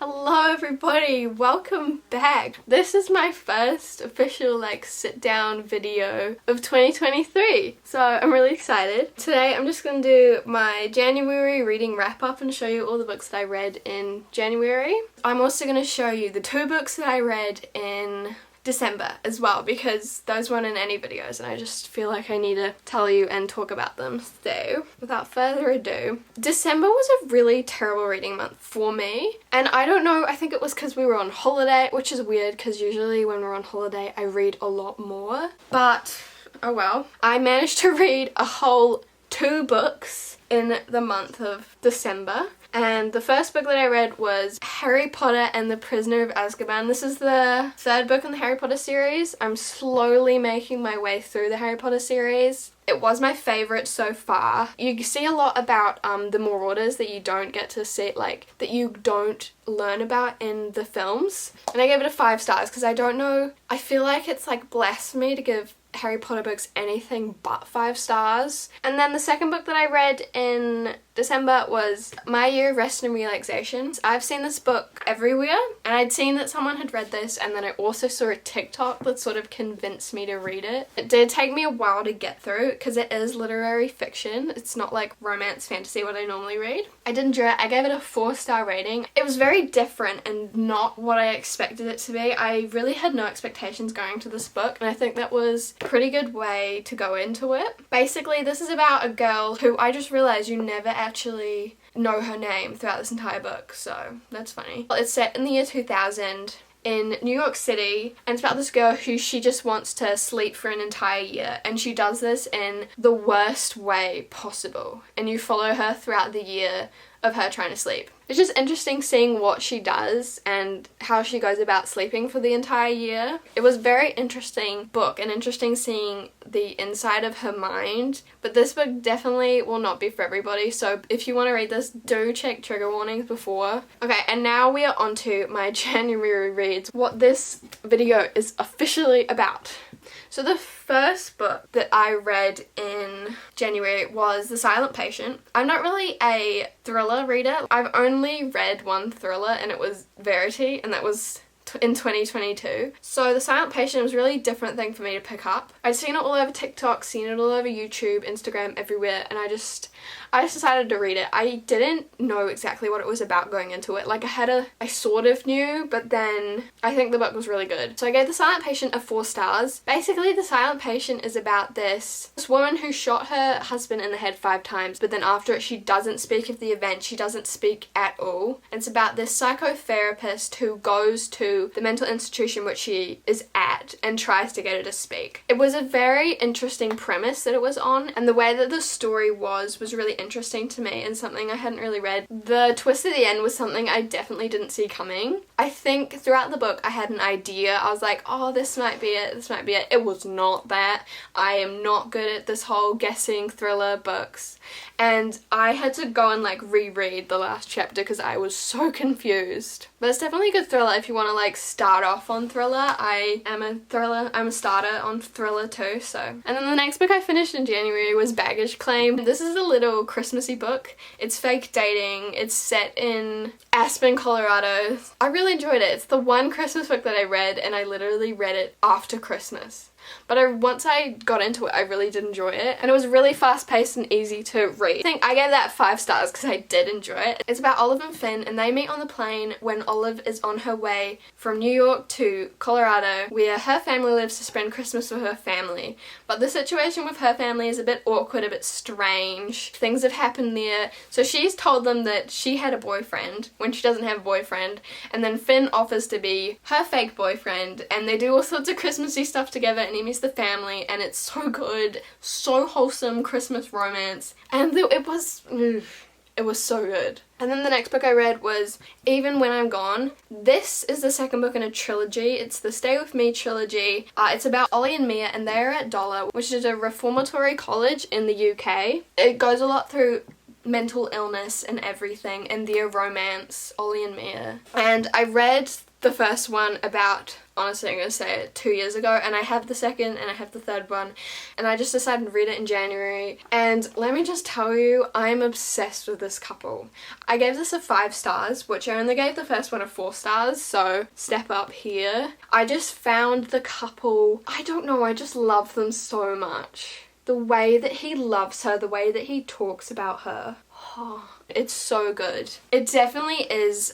Hello everybody, welcome back. This is my first official sit down video of 2023, so I'm really excited. Today I'm just going to do my January reading wrap up and show you all the books that I read in January. I'm also going to show you the 2 books that I read in December as well, because those weren't in any videos and I just feel like I need to tell you and talk about them. So without further ado, December was a really terrible reading month for me, and I don't know, I think it was because we were on holiday, which is weird because usually when we're on holiday I read a lot more, but oh well. I managed to read a whole 2 books in the month of December. And the first book that I read was Harry Potter and the Prisoner of Azkaban. This is the 3rd book in the Harry Potter series. I'm slowly making my way through the Harry Potter series. It was my favourite so far. You see a lot about the Marauders that you don't get to see, that you don't learn about in the films. And I gave it a 5 stars because I don't know, I feel like it's blasphemy to give Harry Potter books anything but 5 stars. And then the second book that I read in December was My Year of Rest and Relaxation. I've seen this book everywhere, and I'd seen that someone had read this, and then I also saw a TikTok that sort of convinced me to read it. It did take me a while to get through because it is literary fiction. It's not like romance fantasy what I normally read. I did enjoy it. I gave it a 4-star rating. It was very different and not what I expected it to be. I really had no expectations going to this book, and I think that was a pretty good way to go into it. Basically, this is about a girl who I just realized you never actually know her name throughout this entire book, so that's funny. It's set in the year 2000 in New York City, and it's about this girl who she just wants to sleep for an entire year, and she does this in the worst way possible, and you follow her throughout the year of her trying to sleep. It's just interesting seeing what she does and how she goes about sleeping for the entire year. It was a very interesting book and interesting seeing the inside of her mind, but this book definitely will not be for everybody, so if you want to read this, do check trigger warnings before. Okay, and now we are on to my January reads, what this video is officially about. So the first book that I read in January was The Silent Patient. I'm not really a thriller reader. I've only read one thriller, and it was Verity, and that was in 2022. So The Silent Patient was a really different thing for me to pick up. I'd seen it all over TikTok, seen it all over YouTube, Instagram, everywhere, and I just decided to read it. I didn't know exactly what it was about going into it. I sort of knew, but then I think the book was really good. So I gave The Silent Patient a 4 stars. Basically, The Silent Patient is about this woman who shot her husband in the head 5 times, but then after it she doesn't speak of the event, she doesn't speak at all. And it's about this psychotherapist who goes to the mental institution which she is at and tries to get her to speak. It was a very interesting premise that it was on, and the way that the story was really interesting to me and something I hadn't really read. The twist at the end was something I definitely didn't see coming. I think throughout the book I had an idea. I was like, oh, this might be it, this might be it. It was not that. I am not good at this whole guessing thriller books, and I had to go and reread the last chapter because I was so confused. But it's definitely a good thriller if you want to start off on thriller. I'm a starter on thriller too, so. And then the next book I finished in January was Baggage Claim. This is a little Christmassy book. It's fake dating. It's set in Aspen, Colorado. I really enjoyed it. It's the one Christmas book that I read, and I literally read it after Christmas. But once I got into it, I really did enjoy it, and it was really fast-paced and easy to read. I think I gave that 5 stars because I did enjoy it. It's about Olive and Finn, and they meet on the plane when Olive is on her way from New York to Colorado, where her family lives to spend Christmas with her family. But the situation with her family is a bit awkward, a bit strange. Things have happened there. So she's told them that she had a boyfriend when she doesn't have a boyfriend, and then Finn offers to be her fake boyfriend, and they do all sorts of Christmassy stuff together, and he meets the family, and it's so good, so wholesome Christmas romance, and it was so good. And then the next book I read was Even When I'm Gone. This is the second book in a trilogy. It's the Stay With Me trilogy. It's about Ollie and Mia, and they're at Dollar, which is a reformatory college in the UK. It goes a lot through mental illness and everything, and their romance, Ollie and Mia. And I read the first one about, honestly I'm gonna say it, 2 years ago, and I have the second and I have the third one, and I just decided to read it in January, and let me just tell you, I'm obsessed with this couple. I gave this a 5 stars, which I only gave the first one a 4 stars, so step up here. I just found the couple, I don't know, I just love them so much. The way that he loves her, the way that he talks about her. Oh, it's so good. It definitely is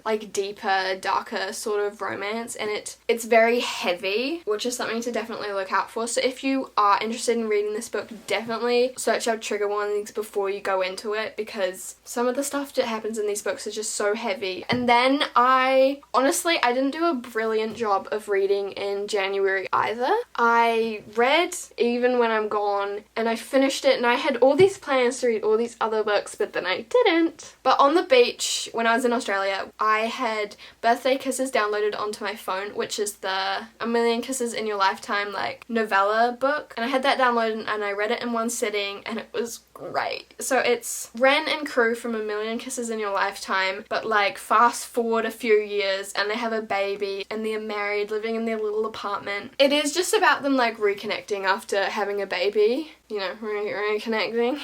like deeper, darker sort of romance, and it's very heavy, which is something to definitely look out for. So if you are interested in reading this book, definitely search out trigger warnings before you go into it, because some of the stuff that happens in these books is just so heavy. And then honestly, I didn't do a brilliant job of reading in January either. I read Even When I'm Gone, and I finished it, and I had all these plans to read all these other books, but then I didn't. But on the beach when I was in Australia, I had Birthday Kisses downloaded onto my phone, which is the A Million Kisses in Your Lifetime like novella book, and I had that downloaded and I read it in one sitting, and it was great. So it's Ren and crew from A Million Kisses in Your Lifetime, but like fast forward a few years and they have a baby and they're married, living in their little apartment. It is just about them like reconnecting after having a baby, you know, reconnecting.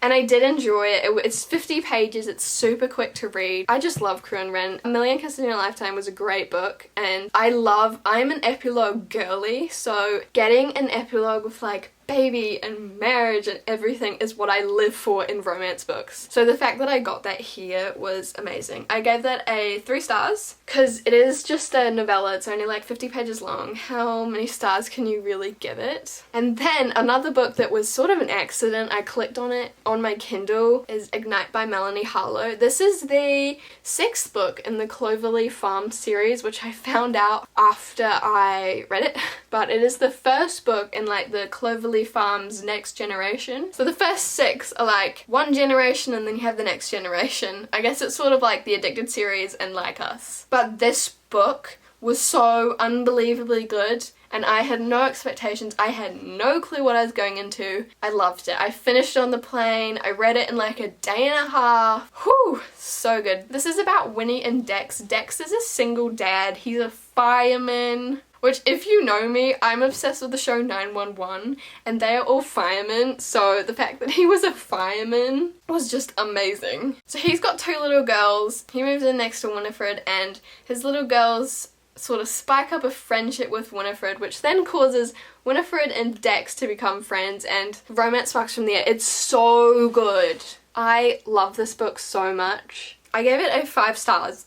And I did enjoy it. It's 50 pages, it's super quick to read. I just love Crew and Ren. A Million Kisses in Your Lifetime was a great book, and I'm an epilogue girly, so getting an epilogue with like baby and marriage and everything is what I live for in romance books. So the fact that I got that here was amazing. I gave that a 3 stars because it is just a novella. It's only like 50 pages long. How many stars can you really give it? And then another book that was sort of an accident, I clicked on it on my Kindle, is Ignite by Melanie Harlow. This is the 6th book in the Cloverleaf Farm series, which I found out after I read it, but it is the first book in like the Cloverleaf Farm's next generation. So the first 6 are like one generation, and then you have the next generation. I guess it's sort of like the Addicted series and Like Us. But this book was so unbelievably good, and I had no expectations. I had no clue what I was going into. I loved it. I finished it on the plane. I read it in like a day and a half. Whew, so good. This is about Winnie and Dex. Dex is a single dad. He's a fireman. Which, if you know me, I'm obsessed with the show 911, and they are all firemen, so the fact that he was a fireman was just amazing. So he's got 2 little girls. He moves in next to Winifred, and his little girls sort of spike up a friendship with Winifred, which then causes Winifred and Dex to become friends, and romance sparks from there. It's so good. I love this book so much. I gave it a 5 stars.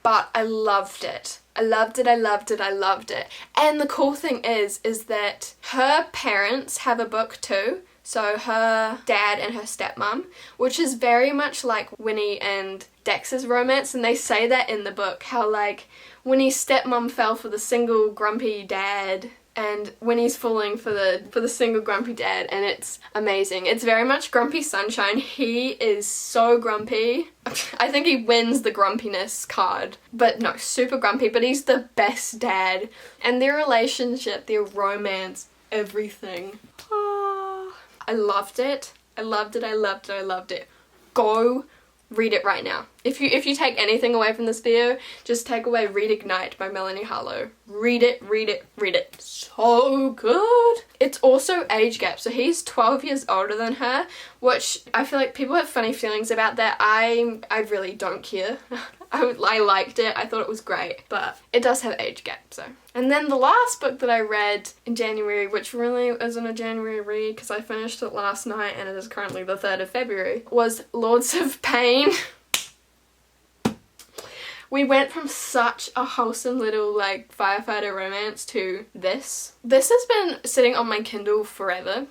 But I loved it. I loved it, I loved it, I loved it. And the cool thing is that her parents have a book too. So her dad and her stepmom, which is very much like Winnie and Dex's romance, and they say that in the book, how like Winnie's stepmom fell for the single grumpy dad, and Winnie's falling for the single grumpy dad, and it's amazing. It's very much Grumpy Sunshine. He is so grumpy. I think he wins the grumpiness card, but no, super grumpy, but he's the best dad. And their relationship, their romance, everything. Oh, I loved it. I loved it, I loved it, I loved it. Go read it right now. If you take anything away from this video, just take away Read Ignite by Melanie Harlow. Read it, read it, read it. So good. It's also age gap, so he's 12 years older than her, which I feel like people have funny feelings about that. I really don't care. I liked it, I thought it was great, but it does have age gap, so. And then the last book that I read in January, which really isn't a January read because I finished it last night and it is currently the 3rd of February, was Lords of Pain. We went from such a wholesome little like firefighter romance to this. This has been sitting on my Kindle forever.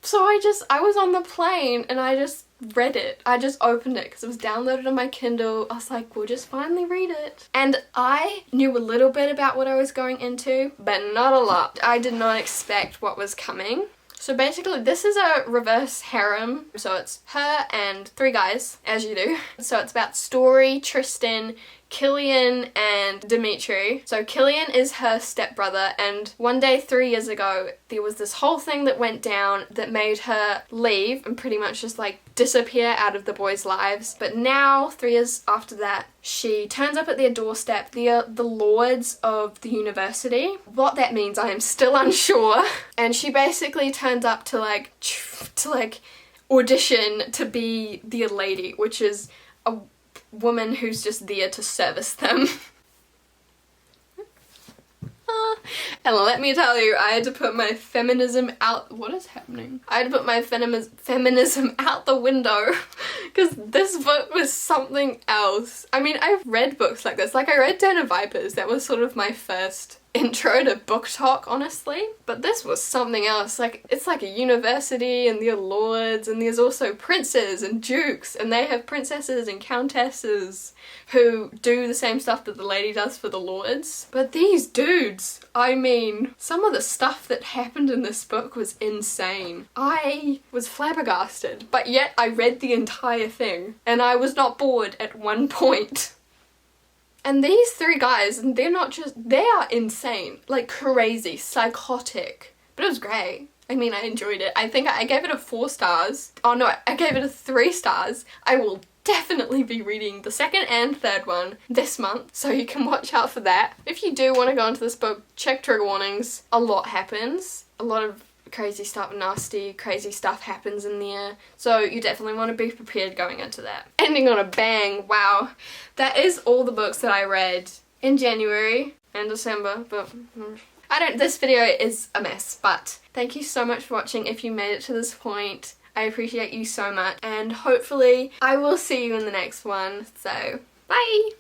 So I was on the plane and I just read it. I just opened it because it was downloaded on my Kindle. I was like, we'll just finally read it. And I knew a little bit about what I was going into, but not a lot. I did not expect what was coming. So basically this is a reverse harem. So it's her and 3 guys, as you do. So it's about Story, Tristan, Killian and Dimitri. So Killian is her stepbrother, and one day 3 years ago there was this whole thing that went down that made her leave and pretty much just like disappear out of the boys' lives. But now, 3 years after that, she turns up at their doorstep. They're the lords of the university. What that means I am still unsure. And she basically turns up to like audition to be the lady, which is a woman who's just there to service them. And let me tell you, I had to put my feminism out— what is happening? I had to put my feminism out the window because this book was something else. I mean, I've read books like this. Like, I read Den of Vipers. That was sort of my first intro to book talk, honestly. But this was something else. Like, it's like a university and they're lords, and there's also princes and dukes, and they have princesses and countesses who do the same stuff that the lady does for the lords. But these dudes, I mean, some of the stuff that happened in this book was insane. I was flabbergasted, but yet I read the entire thing and I was not bored at one point. And these three guys, and they are insane, like crazy, psychotic, but it was great. I mean, I enjoyed it. I think I gave it a 4 stars. Oh no, I gave it a 3 stars. I will definitely be reading the second and third one this month, so you can watch out for that. If you do want to go into this book, check trigger warnings. A lot happens. A lot of crazy stuff, nasty, crazy stuff happens in there, so you definitely want to be prepared going into that. Ending on a bang, wow. That is all the books that I read in January and December, but this video is a mess, but thank you so much for watching if you made it to this point. I appreciate you so much, and hopefully I will see you in the next one, so bye!